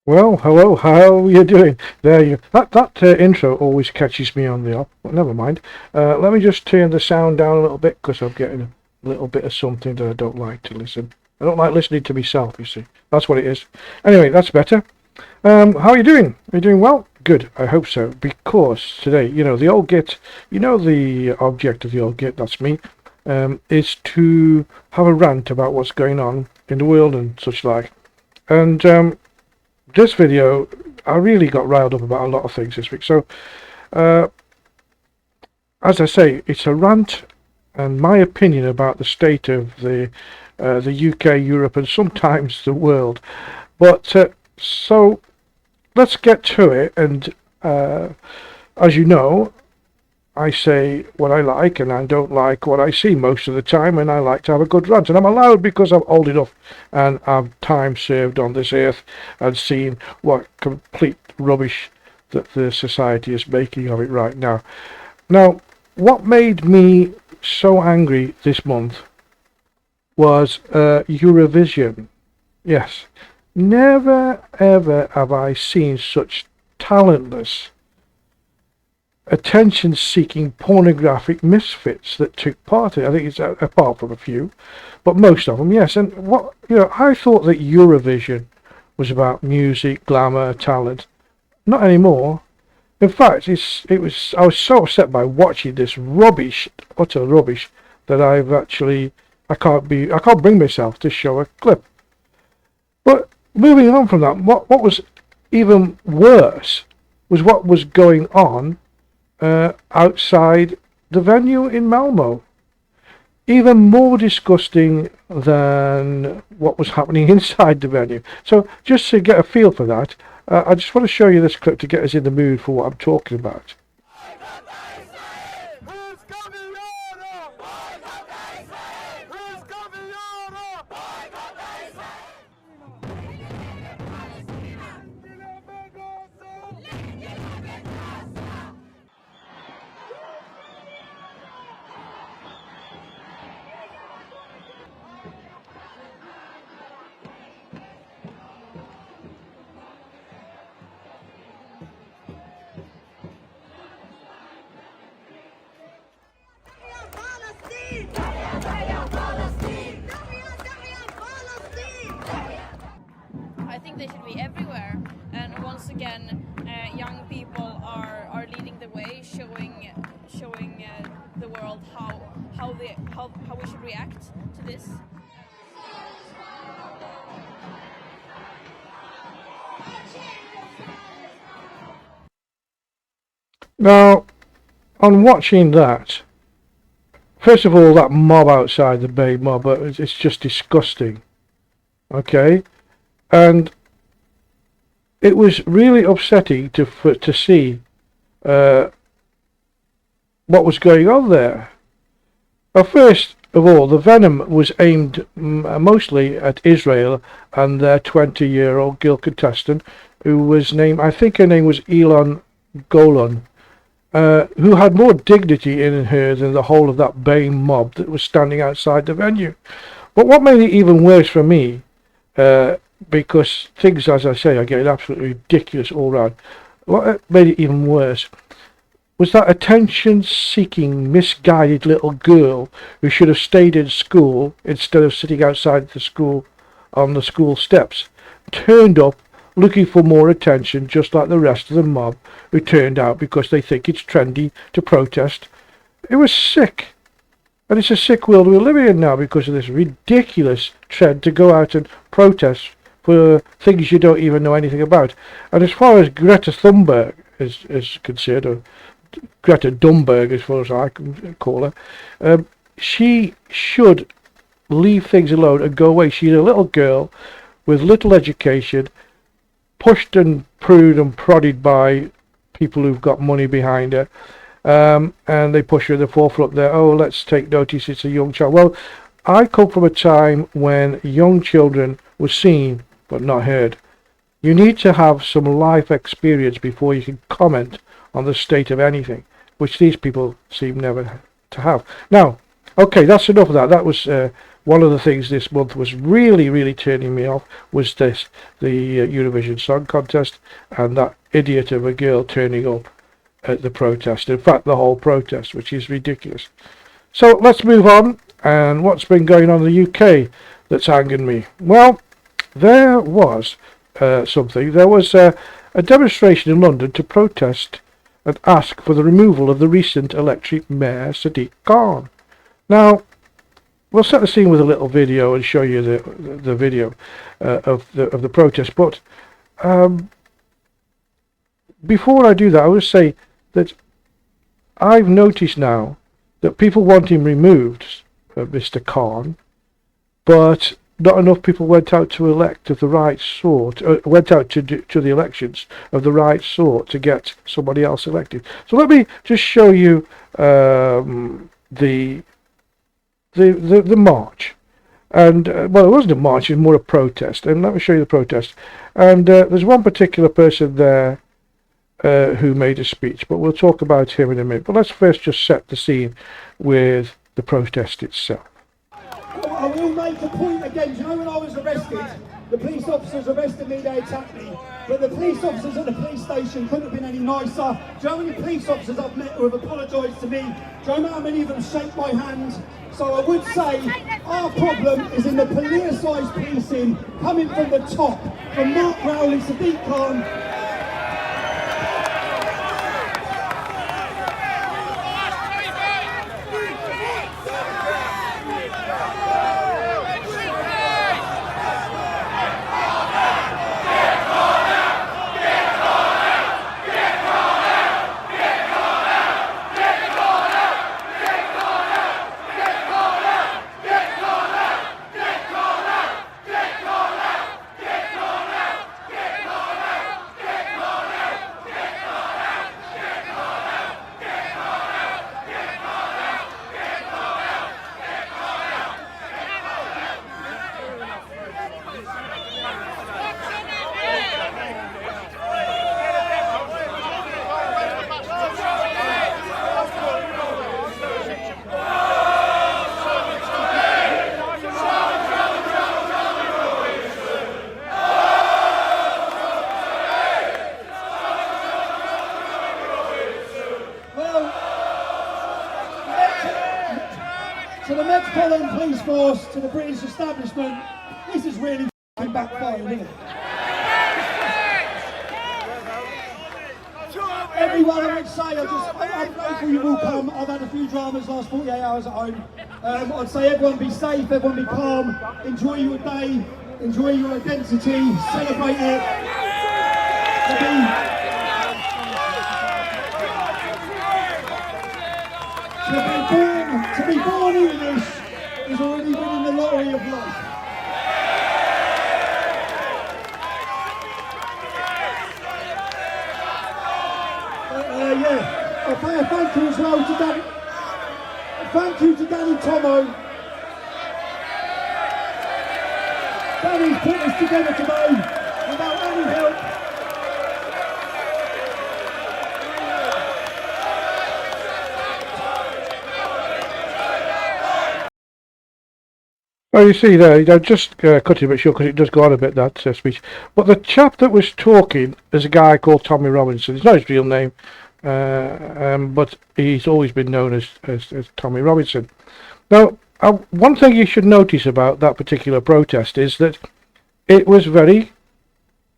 Well, hello, how are you doing? There you. That intro always catches me on the up. But never mind. Let me just turn the sound down a little bit because I'm getting a little bit of something that I don't like to listen. I don't like listening to myself. You see, that's what it is. Anyway, that's better. How are you doing? Are you doing well? Good. I hope so. Because today, the old git. The object of the old git. That's me. Is to have a rant about what's going on in the world and such like. And this video, I really got riled up about a lot of things this week. So, uh, as I say, it's a rant and my opinion about the state of the UK, Europe, and sometimes the world. But so let's get to it. And as you know, I say what I like and I don't like what I see most of the time, and I like to have a good rant. And I'm allowed because I'm old enough and I've time served on this earth and seen what complete rubbish that the society is making of it right now. Now, what made me so angry this month was Eurovision. Yes, never ever have I seen such talentless attention-seeking pornographic misfits that took part in it. I think it's apart from a few, but most of them, yes. And I thought that Eurovision was about music, glamour, talent. Not anymore. In fact, it was. I was so upset by watching this rubbish, utter rubbish, that I can't bring myself to show a clip. But moving on from that, what was even worse was what was going on outside the venue in Malmo. Even more disgusting than what was happening inside the venue. So just to get a feel for that, I just want to show you this clip to get us in the mood for what I'm talking about. I think they should be everywhere, and once again, young people are leading the way, showing the world how we should react to this. Now, on watching that, first of all, that mob outside, the Bay mob, it's just disgusting. Okay, and it was really upsetting to see what was going on there. Well, first of all, the venom was aimed mostly at Israel and their 20-year-old girl contestant, who was named, I think her name was Elon Golan, who had more dignity in her than the whole of that baying mob that was standing outside the venue. But what made it even worse for me, because things, as I say, are getting absolutely ridiculous all round, what made it even worse was that attention-seeking, misguided little girl who should have stayed in school instead of sitting outside the school on the school steps, turned up looking for more attention, just like the rest of the mob who turned out because they think it's trendy to protest. It was sick. And it's a sick world we're living in now because of this ridiculous trend to go out and protest for things you don't even know anything about. And as far as Greta Thunberg is concerned, or Greta Dumberg as far as I can call her, she should leave things alone and go away. She's a little girl with little education, pushed and prued and prodded by people who've got money behind her, and they push her in the forefront there. Oh, let's take notice, it's a young child. Well, I come from a time when young children were seen but not heard. You need to have some life experience before you can comment on the state of anything, which these people seem never to have. Now, okay, that's enough of that. That was one of the things this month was really turning me off was the Eurovision Song Contest and that idiot of a girl turning up at the protest. In fact, the whole protest, which is ridiculous. So let's move on. And what's been going on in the UK that's angering me? Well, there was something. There was a demonstration in London to protest and ask for the removal of the recent elected Mayor Sadiq Khan. Now, we'll set the scene with a little video and show you the video of the protest. But before I do that, I would say that I've noticed now that people want him removed, Mr. Khan, but not enough people went out to elect of the right sort, went out to the elections of the right sort to get somebody else elected. So let me just show you the march. And, well, it wasn't a march, it was more a protest. And let me show you the protest. And there's one particular person there who made a speech, but we'll talk about him in a minute. But let's first just set the scene with the protest itself. I will make a point again. Do you know when I was arrested, the police officers arrested me, they attacked me. But the police officers at the police station couldn't have been any nicer. Do you know how many police officers I've met who have apologised to me? Do you know how many of them shake my hand? So I would say our problem is in the politicized policing coming from the top, from Mark Rowley, Sadiq Khan. To the Metropolitan Police Force, to the British establishment, this is really f***ing backfired, isn't it? Everyone, I would say, I'm grateful you all come. I've had a few dramas last 48 hours at home. I'd say everyone be safe, everyone be calm, enjoy your day, enjoy your identity, celebrate it. To be born into this is already winning the lottery of life. Yeah, I'll pay a thank you as well to Danny. Thank you to Danny Tomo. Danny's put this together today without any help. Well, you see there, I just cut it a bit short because it does go on a bit, that speech. But the chap that was talking is a guy called Tommy Robinson. It's not his real name, but he's always been known as Tommy Robinson. Now, one thing you should notice about that particular protest is that it was very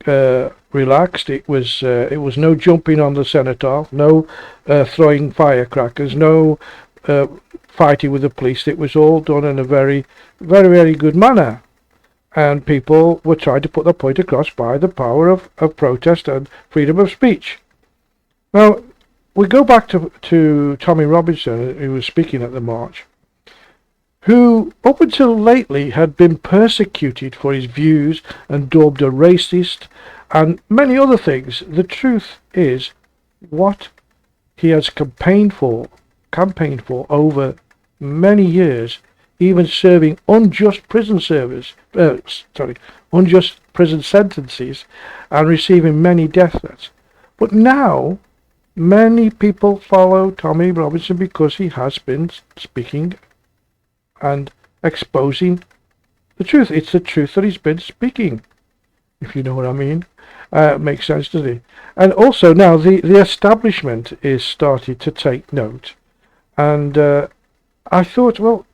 relaxed. It was no jumping on the cenotaph, no throwing firecrackers, no fighting with the police. It was all done in a very good manner, and people were trying to put their point across by the power of protest and freedom of speech. Now, we go back to Tommy Robinson, who was speaking at the march, who up until lately had been persecuted for his views and dubbed a racist and many other things. The truth is, what he has campaigned for over many years, even serving unjust prison sentences and receiving many death threats. But now many people follow Tommy Robinson because he has been speaking and exposing the truth. It's the truth that he's been speaking, if you know what I mean. Makes sense, doesn't it? And also now the establishment is starting to take note. And I thought, well,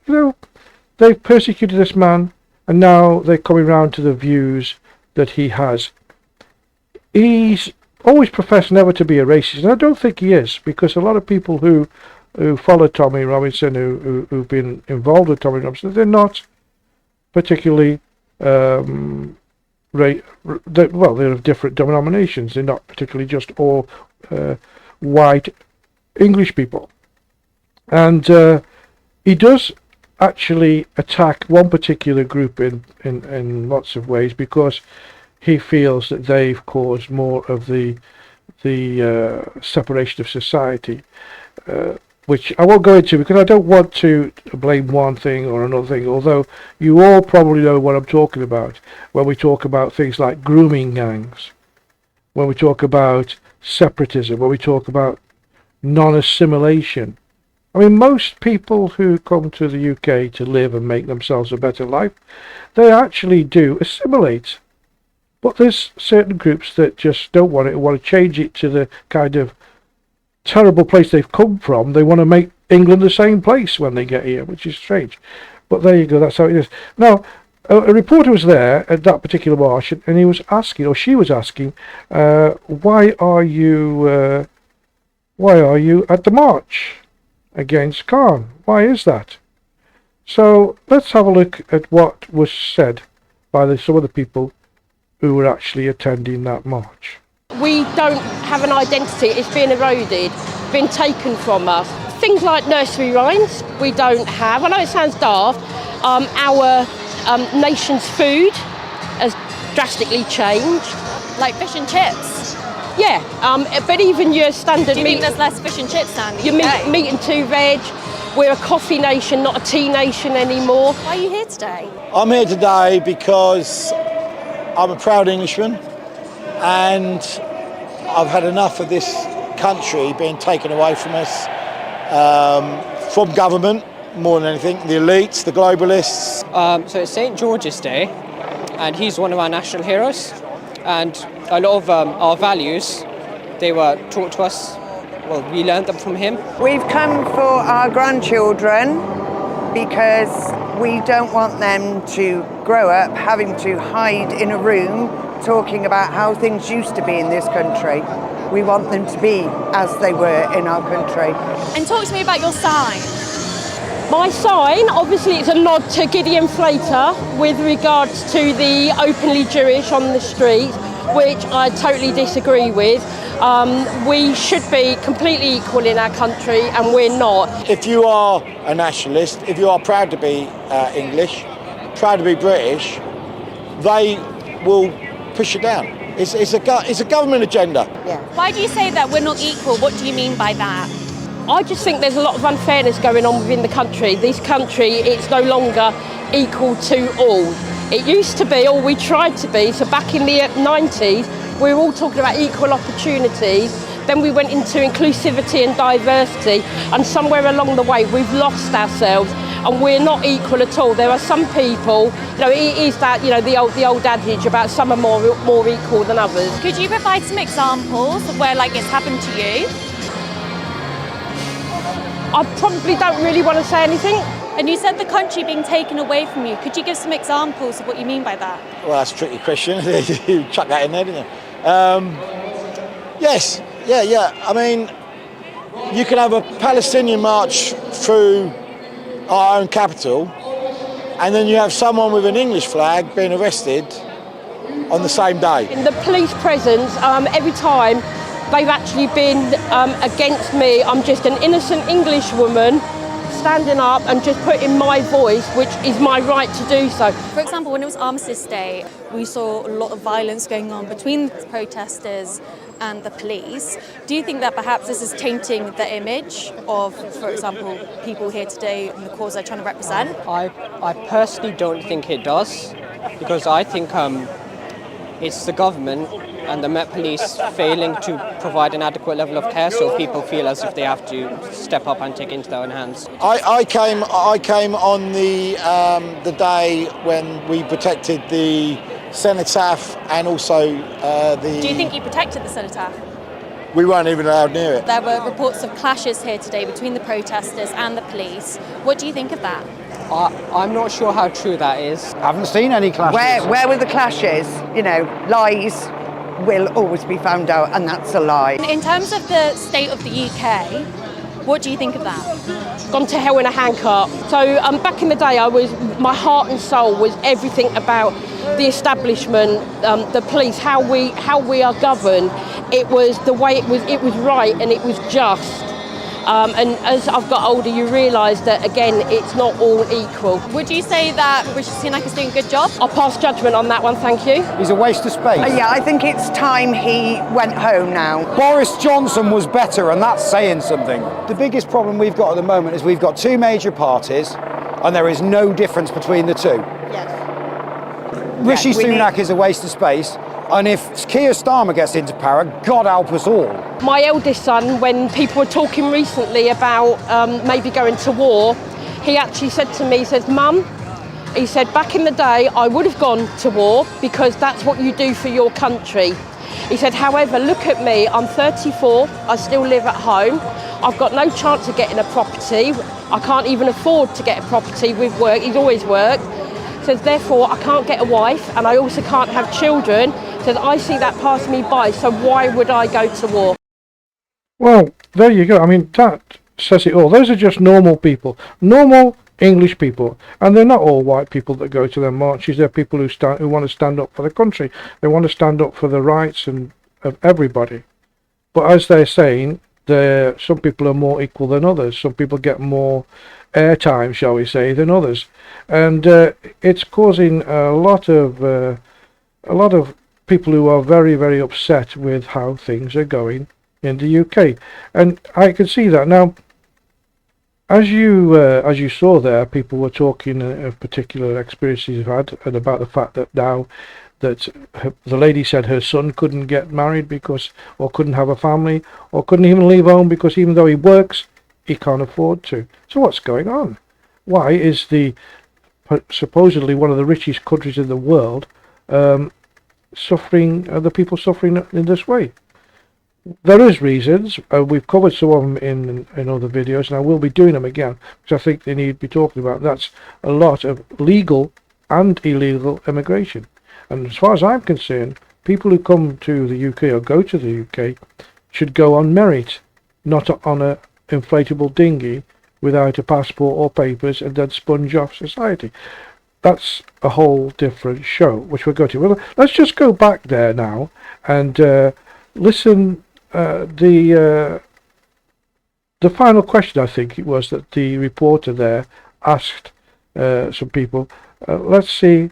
they've persecuted this man, and now they're coming round to the views that he has. He's always professed never to be a racist, and I don't think he is, because a lot of people who follow Tommy Robinson, who've been involved with Tommy Robinson, they're not particularly they're of different denominations. They're not particularly just all white English people. And he does actually attack one particular group in lots of ways, because he feels that they've caused more of the separation of society, which I won't go into because I don't want to blame one thing or another thing, although you all probably know what I'm talking about when we talk about things like grooming gangs, when we talk about separatism, when we talk about non-assimilation. I mean, most people who come to the UK to live and make themselves a better life, they actually do assimilate. But there's certain groups that just don't want it, want to change it to the kind of terrible place they've come from. They want to make England the same place when they get here, which is strange. But there you go, that's how it is. Now, a reporter was there at that particular march, and he was asking, or she was asking, why are you at the march against Khan? Why is that? So let's have a look at what was said by some of the people who were actually attending that march. We don't have an identity, it's been eroded, been taken from us. Things like nursery rhymes we don't have. I know it sounds daft. Our nation's food has drastically changed. Like fish and chips? Yeah, but even your standard Do you meat... think there's less fish and chips now in the Your UK? meat and two veg. We're a coffee nation, not a tea nation anymore. Why are you here today? I'm here today because I'm a proud Englishman, and I've had enough of this country being taken away from us, from government more than anything, the elites, the globalists. So it's St. George's Day, and he's one of our national heroes, and a lot of our values, they were taught to us, well, we learned them from him. We've come for our grandchildren because we don't want them to grow up having to hide in a room talking about how things used to be in this country. We want them to be as they were in our country. And talk to me about your sign. My sign, obviously it's a nod to Gideon Flater with regards to the openly Jewish on the street, which I totally disagree with. We should be completely equal in our country, and we're not. If you are a nationalist, if you are proud to be English, proud to be British, they will push you down. It's a government agenda. Yeah. Why do you say that we're not equal? What do you mean by that? I just think there's a lot of unfairness going on within the country. This country, it's no longer equal to all. It used to be, or we tried to be, so back in the 90s, we were all talking about equal opportunities. Then we went into inclusivity and diversity, and somewhere along the way we've lost ourselves, and we're not equal at all. There are some people, it is that, the old adage about some are more equal than others. Could you provide some examples of where it's happened to you? I probably don't really want to say anything. And you said the country being taken away from you. Could you give some examples of what you mean by that? Well, that's a tricky question. You chuck that in there, didn't you? Yes, yeah. I mean, you can have a Palestinian march through our own capital, and then you have someone with an English flag being arrested on the same day. In the police presence, every time they've actually been against me. I'm just an innocent English woman standing up and just putting my voice, which is my right to do so. For example, when it was Armistice Day, we saw a lot of violence going on between the protesters and the police. Do you think that perhaps this is tainting the image of, for example, people here today and the cause they're trying to represent? I personally don't think it does, because I think it's the government and the Met Police failing to provide an adequate level of care, so people feel as if they have to step up and take it into their own hands. I came on the day when we protected the cenotaph and also the... Do you think you protected the cenotaph? We weren't even allowed near it. There were reports of clashes here today between the protesters and the police. What do you think of that? I'm not sure how true that is. Haven't seen any clashes. Where were the clashes? You know, lies will always be found out, and that's a lie. In terms of the state of the UK, what do you think of that? Gone to hell in a handcart. So back in the day, my heart and soul was everything about the establishment, the police, how we are governed. It was the way it was right and it was just. And as I've got older, you realise that again, it's not all equal. Would you say that Rishi Sunak is doing a good job? I'll pass judgment on that one, thank you. He's a waste of space. Yeah, I think it's time he went home now. Boris Johnson was better, and that's saying something. The biggest problem we've got at the moment is we've got two major parties, and there is no difference between the two. Yes. Rishi Sunak is a waste of space, and if Keir Starmer gets into power, God help us all. My eldest son, when people were talking recently about maybe going to war, he actually said to me, he says, Mum, he said, back in the day, I would have gone to war because that's what you do for your country. He said, however, look at me, I'm 34, I still live at home, I've got no chance of getting a property, I can't even afford to get a property with work, he's always worked. Says, therefore, I can't get a wife and I also can't have children. Says, I see that pass me by, so why would I go to war? Well, there you go. I mean, that says it all. Those are just normal people, normal English people, and they're not all white people that go to their marches. They're people who want to stand up for the country. They want to stand up for the rights of everybody. But as they're saying, some people are more equal than others. Some people get more airtime, shall we say, than others, and it's causing a lot of people who are very, very upset with how things are going in the UK, and I can see that now. As you saw there, people were talking of particular experiences they've had, and about the fact that now that the lady said her son couldn't get married or couldn't have a family, or couldn't even leave home because even though he works, he can't afford to. So what's going on? Why is supposedly one of the richest countries in the world suffering? Are the people suffering in this way? There is reasons. We've covered some of them in other videos, and I will be doing them again because I think they need to be talking about. That's a lot of legal and illegal immigration. And as far as I'm concerned, people who come to the UK or go to the UK should go on merit, not on a inflatable dinghy without a passport or papers and then sponge off society. That's a whole different show, which we'll go to. Well, let's just go back there now and listen. The final question, I think it was, that the reporter there asked some people. Let's see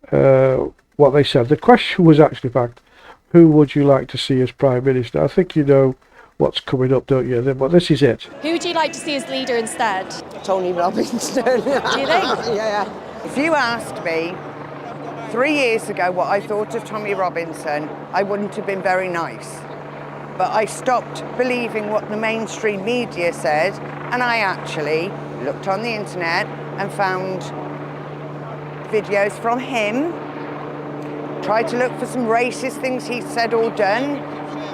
what they said. The question was actually, in fact, who would you like to see as Prime Minister? I think you know what's coming up, don't you? But this is it. Who would you like to see as leader instead? Tony Robinson. Do you think? Yeah. If you asked me 3 years ago what I thought of Tommy Robinson, I wouldn't have been very nice. But I stopped believing what the mainstream media said, and I actually looked on the internet and found videos from him, tried to look for some racist things he said or done,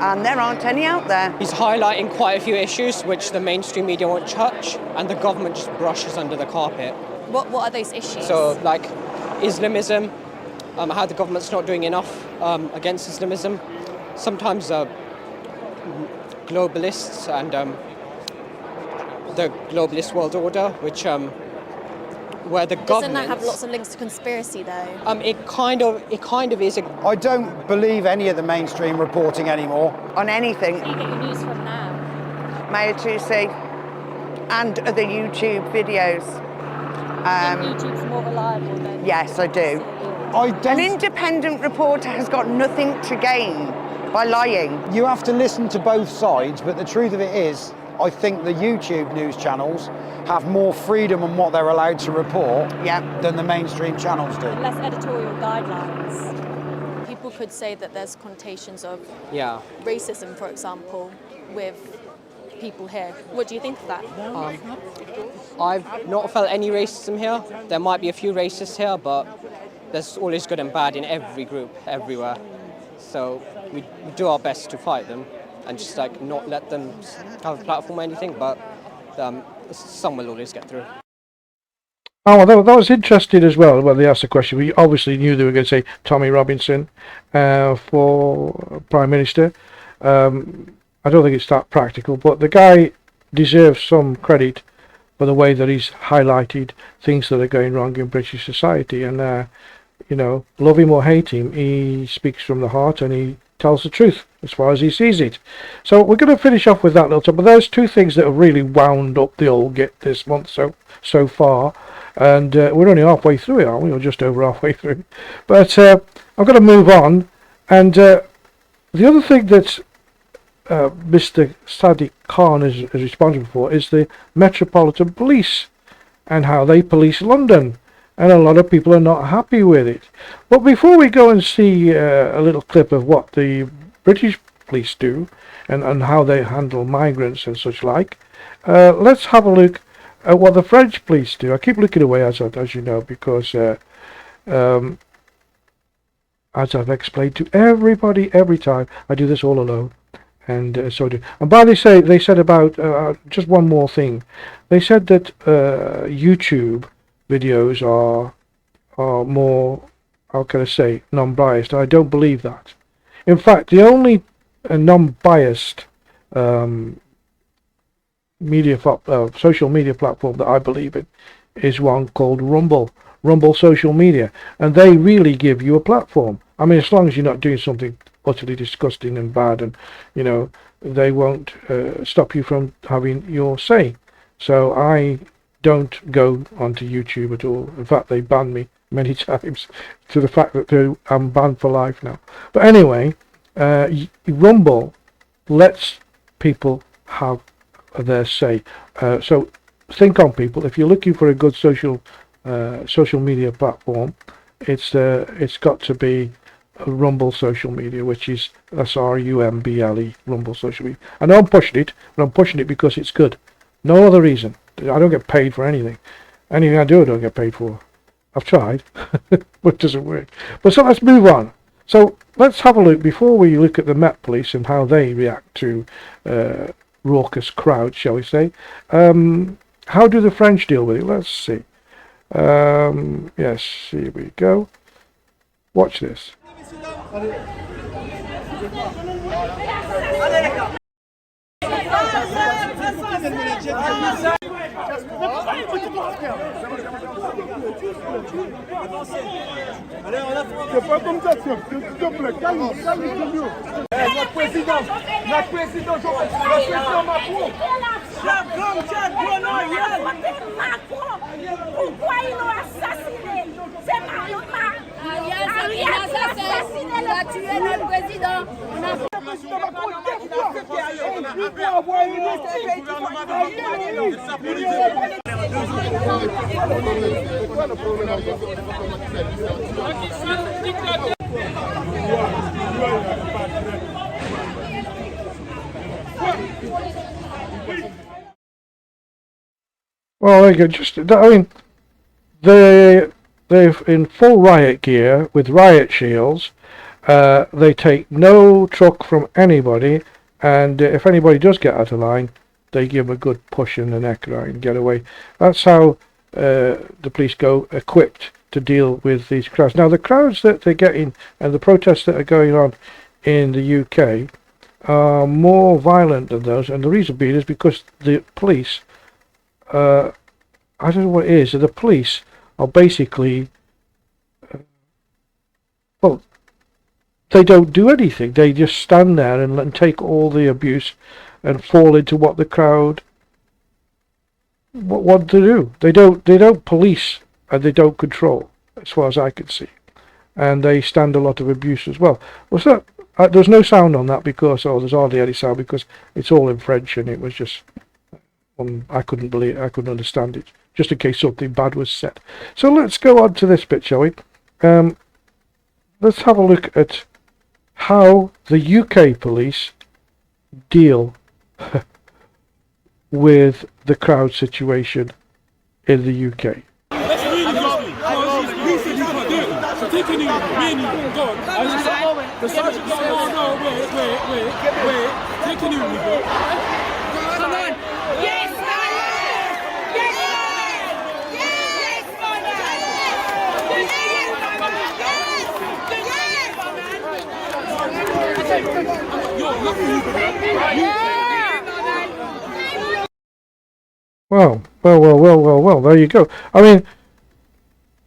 and there aren't any out there. He's highlighting quite a few issues which the mainstream media won't touch, and the government just brushes under the carpet. What are those issues? So, like Islamism, how the government's not doing enough against Islamism. Sometimes globalists and the globalist world order, which where the government... Doesn't that have lots of links to conspiracy, though? It kind of is. I don't believe any of the mainstream reporting anymore. On anything. Where do you get your news from now? Maya Tusi and other YouTube videos. YouTube's more reliable than... Yes, I do. An independent reporter has got nothing to gain by lying. You have to listen to both sides, but the truth of it is, I think the YouTube news channels have more freedom on what they're allowed to report than the mainstream channels do. Less editorial guidelines. people could say that there's connotations of Yeah. racism, for example, with people here. What do you think of that? I've not felt any racism here. There might be a few racists here, but there's always good and bad in every group, everywhere. So we do our best to fight them and just like not let them have a platform or anything, but some will always get through. Oh, well, that was interesting as well when they asked the question. We obviously knew they were going to say Tommy Robinson for Prime Minister. I don't think it's that practical, but the guy deserves some credit for the way that he's highlighted things that are going wrong in British society. And, you know, love him or hate him, he speaks from the heart and he tells the truth as far as he sees it. So we're going to finish off with that little time. But there's two things that have really wound up the old git this month so far. And we're only halfway through it, aren't we? Or just over halfway through. But I'm going to move on. And the other thing that Mr. Sadiq Khan is responsible for is the Metropolitan Police and how they police London. And a lot of people are not happy with it. But before we go and see a little clip of what the British police do and how they handle migrants and such like, let's have a look at what the French police do. I keep looking away, as you know, because as I've explained to everybody every time, I do this all alone. And so I do. And by they said about just one more thing. They said that YouTube videos are more, how can I say, non-biased. I don't believe that. In fact, the only non-biased social media platform that I believe in is one called Rumble Social Media, and they really give you a platform. I mean, as long as you're not doing something utterly disgusting and bad, and you know, they won't stop you from having your say. So I don't go onto YouTube at all. In fact, they banned me many times to the fact that I'm banned for life now. But anyway, Rumble lets people have their say. So think on, people. If you're looking for a good social media platform, it's got to be Rumble Social Media, which is SRUMBLE, Rumble Social Media. I know I'm pushing it, but I'm pushing it because it's good. No other reason. I don't get paid for anything. Anything I do, I don't get paid for. I've tried, but it doesn't work. But so let's move on. So let's have a look, before we look at the Met Police and how they react to raucous crowds, shall we say. How do the French deal with it? Let's see. Yes, here we go. Watch this. C'est pas comme ça, s'il te plaît, calme-toi. Notre président Macron. Pourquoi ils l'ont assassiné? C'est Macron. Il a tué notre président. Well, there you go. Just, I mean, they're in full riot gear with riot shields. They take no truck from anybody, and if anybody does get out of line, they give them a good push in the neck, right, and get away. That's how the police go equipped to deal with these crowds. Now, the crowds that they're getting and the protests that are going on in the UK are more violent than those, and the reason being is because the police, I don't know what it is, the police are basically, well, they don't do anything. They just stand there and take all the abuse and fall into what the crowd want to do. They don't police and they don't control, as far as I can see, and they stand a lot of abuse as well. What's that? There's no sound on that because there's hardly any sound because it's all in French and it was just I couldn't understand it, just in case something bad was said. So let's go on to this bit, shall we? let's have a look at how the UK police deal with the crowd situation in the UK. That's really lovely. He said you can't do it. So take it easy. Me and you, go on. The sergeant said, no, wait. Take it easy, bro. Come on. Yes, man. Yes, man. Yes, man. You're Well, there you go. I mean,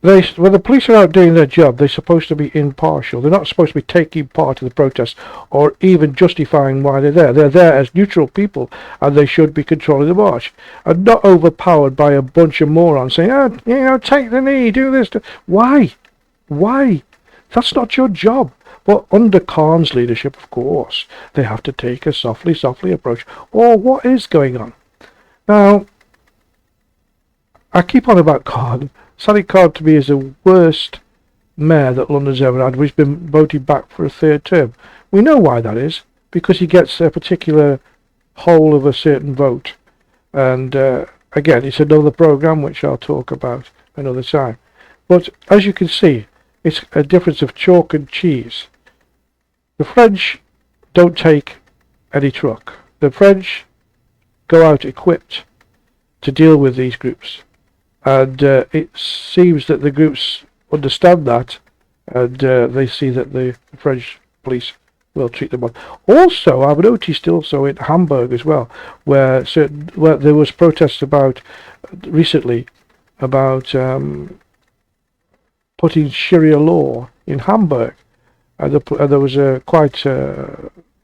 when the police are out doing their job, they're supposed to be impartial. They're not supposed to be taking part in the protest or even justifying why they're there. They're there as neutral people, and they should be controlling the march, and not overpowered by a bunch of morons saying, take the knee, do this. Why? That's not your job. But under Khan's leadership, of course, they have to take a softly approach. Or what is going on? Now, I keep on about Khan. Sadiq Khan to me is the worst mayor that London's ever had. He's been voted back for a third term. We know why that is, because he gets a particular whole of a certain vote. And again, it's another programme which I'll talk about another time. But as you can see, it's a difference of chalk and cheese. The French don't take any truck. The French go out equipped to deal with these groups. And it seems that the groups understand that, and they see that the French police will treat them well. Also, I've noticed also in Hamburg as well, where there was protests about recently about putting Sharia law in Hamburg, and there was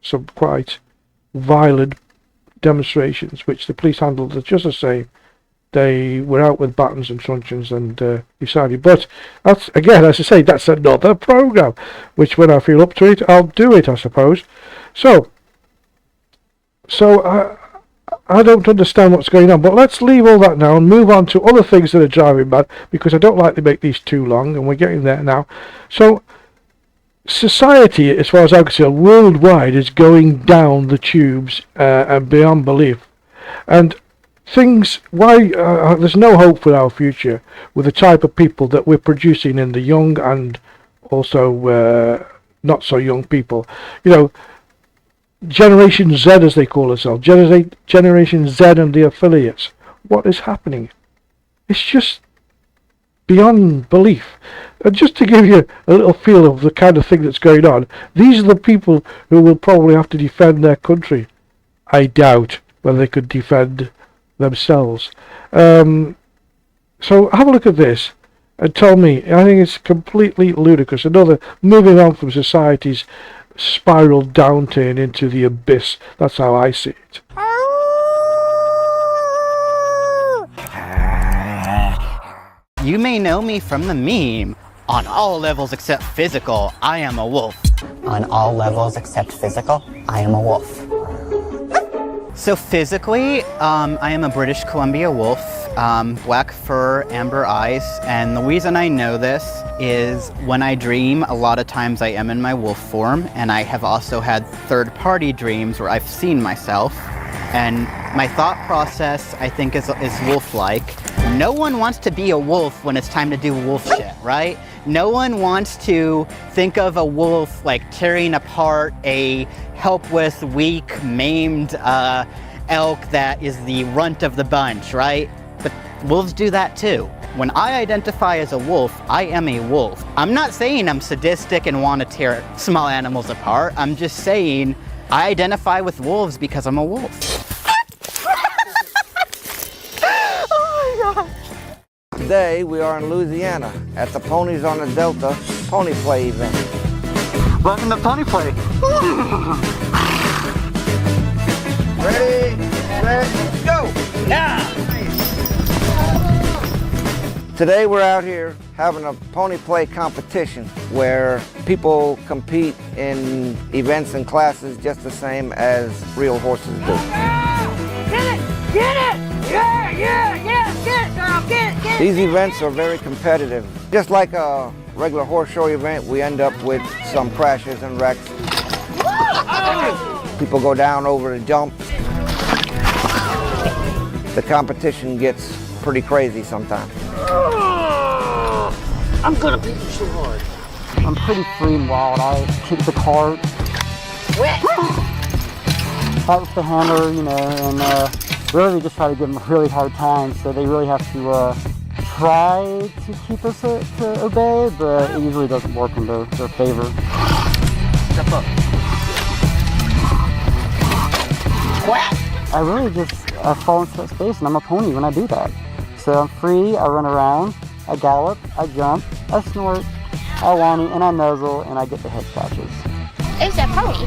some quite violent demonstrations which the police handled just the same. They were out with batons and truncheons and decided. But that's, again, as I say, that's another programme, which when I feel up to it, I'll do it, I suppose. So I don't understand what's going on. But let's leave all that now and move on to other things that are driving mad, because I don't like to make these too long, and we're getting there now. So society, as far as I'm concerned, worldwide is going down the tubes and beyond belief. And there's no hope for our future with the type of people that we're producing in the young and also not so young people. Generation Z, as they call themselves, Generation Z and the affiliates. What is happening? It's just beyond belief. And just to give you a little feel of the kind of thing that's going on, these are the people who will probably have to defend their country. I doubt whether they could defend themselves. So have a look at this and tell me. I think it's completely ludicrous. Another moving on from society's spiral downturn into the abyss. That's how I see it. You may know me from the meme. On all levels except physical, I am a wolf. On all levels except physical, I am a wolf. So physically, I am a British Columbia wolf, black fur, amber eyes, and the reason I know this is when I dream, a lot of times I am in my wolf form, and I have also had third-party dreams where I've seen myself, and my thought process, I think, is wolf-like. No one wants to be a wolf when it's time to do wolf shit, right? No one wants to think of a wolf like tearing apart a helpless, weak, maimed elk that is the runt of the bunch, right? But wolves do that too. When I identify as a wolf, I am a wolf. I'm not saying I'm sadistic and want to tear small animals apart. I'm just saying I identify with wolves because I'm a wolf. Today we are in Louisiana at the Ponies on the Delta Pony Play event. Welcome to Pony Play. Ready, set, go! Yeah! Today we're out here having a pony play competition where people compete in events and classes just the same as real horses do. Get it! Get it! Yeah! Get it, girl! Get it! These events are very competitive. Just like a regular horse show event, we end up with some crashes and wrecks. People go down over the jumps. The competition gets pretty crazy sometimes. I'm gonna beat you so hard. I'm pretty free and wild. I kick the cart. Fight with the hammer, you know, and really just try to give them a really hard time. So they really have to try to keep us to obey, but it usually doesn't work in their favor. Step up. I really just fall into that space, and I'm a pony when I do that. So I'm free, I run around, I gallop, I jump, I snort, I whinny, and I nuzzle, and I get the head scratches. It's a pony.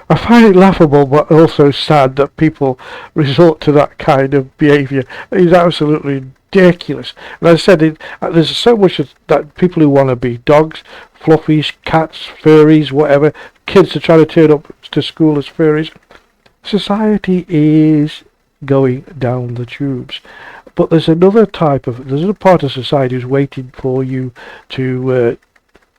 I find it laughable, but also sad that people resort to that kind of behaviour. It's absolutely ridiculous. And as I said, there's so much that people who want to be dogs, fluffies, cats, furries, whatever, kids are trying to turn up to school as furries. Society is going down the tubes. But there's another part of society who's waiting for you to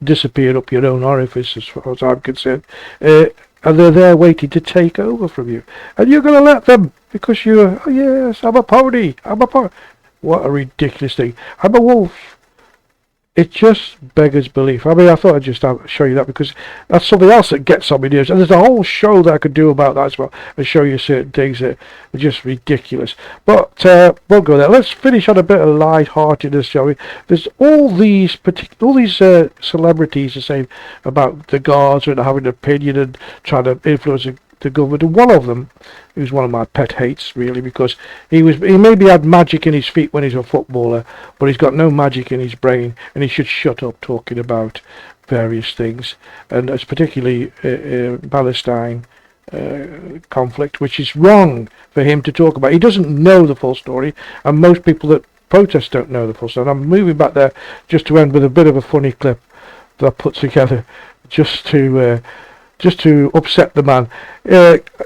disappear up your own orifice, as far as I'm concerned, and they're there waiting to take over from you, and you're going to let them because you're, oh yes, I'm a pony, What a ridiculous thing. I'm a wolf. It just beggars belief. I mean, I thought I'd just show you that because that's something else that gets on my nerves. And there's a whole show that I could do about that as well and show you certain things that are just ridiculous. But we'll go there. Let's finish on a bit of light-heartedness, shall we? There's all these celebrities are saying about the guards and having an opinion and trying to influence the government. And one of them, who's one of my pet hates, really, because he maybe had magic in his feet when he's a footballer, but he's got no magic in his brain, and he should shut up talking about various things, and it's particularly Palestine conflict, which is wrong for him to talk about. He doesn't know the full story, and most people that protest don't know the full story. And I'm moving back there just to end with a bit of a funny clip that I put together just to upset the man.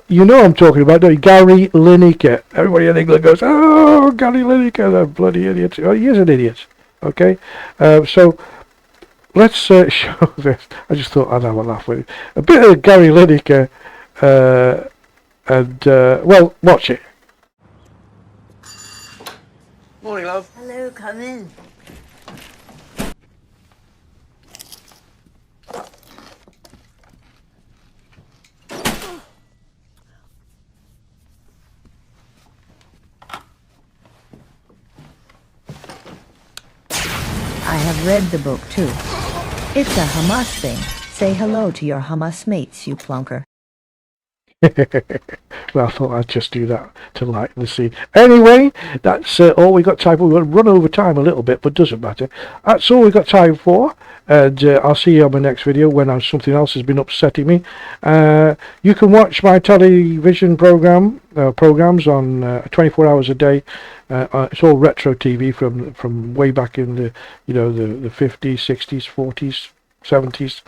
You know I'm talking about, don't you? Gary Lineker. Everybody in England goes, oh, Gary Lineker, that bloody idiot. Well, he is an idiot, okay? So let's show this. I just thought I'd have a laugh with it. A bit of Gary Lineker, well, watch it. Morning, love. Hello, come in. I have read the book too. It's a Hamas thing. Say hello to your Hamas mates, you plonker. Well, I thought I'd just do that to lighten the scene. Anyway, that's all we got time for. We're going to run over time a little bit, but doesn't matter. That's all we got time for, and I'll see you on my next video when something else has been upsetting me. You can watch my television programs on 24 hours a day. It's all retro TV from way back in the the 50s, 60s, 40s, 70s,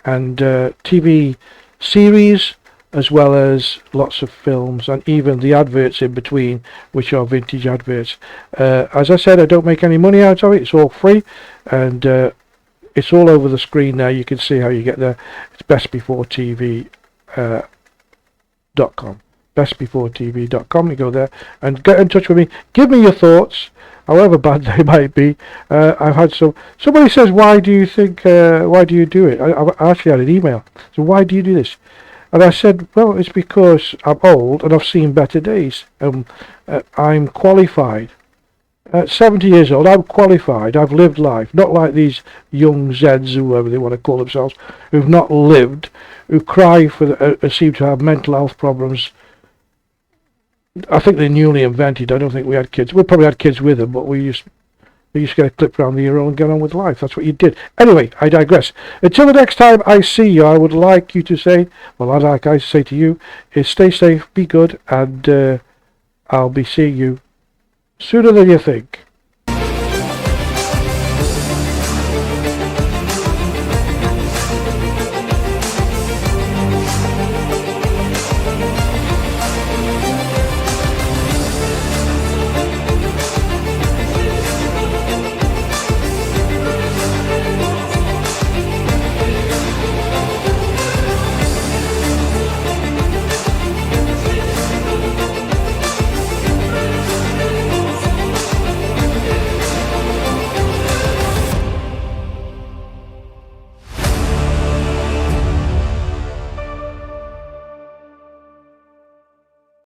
and TV series, as well as lots of films and even the adverts in between, which are vintage adverts. As I said, I don't make any money out of it. It's all free, and it's all over the screen now. You can see how you get there. It's bestbeforetv.com. bestbeforetv.com. You go there and get in touch with me. Give me your thoughts, however bad they might be. I've had somebody says, why do you do it? I actually had an email. So why do you do this? And I said, well, it's because I'm old and I've seen better days. I'm qualified. At 70 years old, I'm qualified. I've lived life. Not like these young Zeds, whoever they want to call themselves, who've not lived, who cry seem to have mental health problems. I think they're newly invented. I don't think we had kids. We probably had kids with them, but they used to get a clip around the ear and get on with life. That's what you did. Anyway, I digress. Until the next time I see you, I would like you to say, well, I'd like I to say to you, is stay safe, be good, and I'll be seeing you sooner than you think.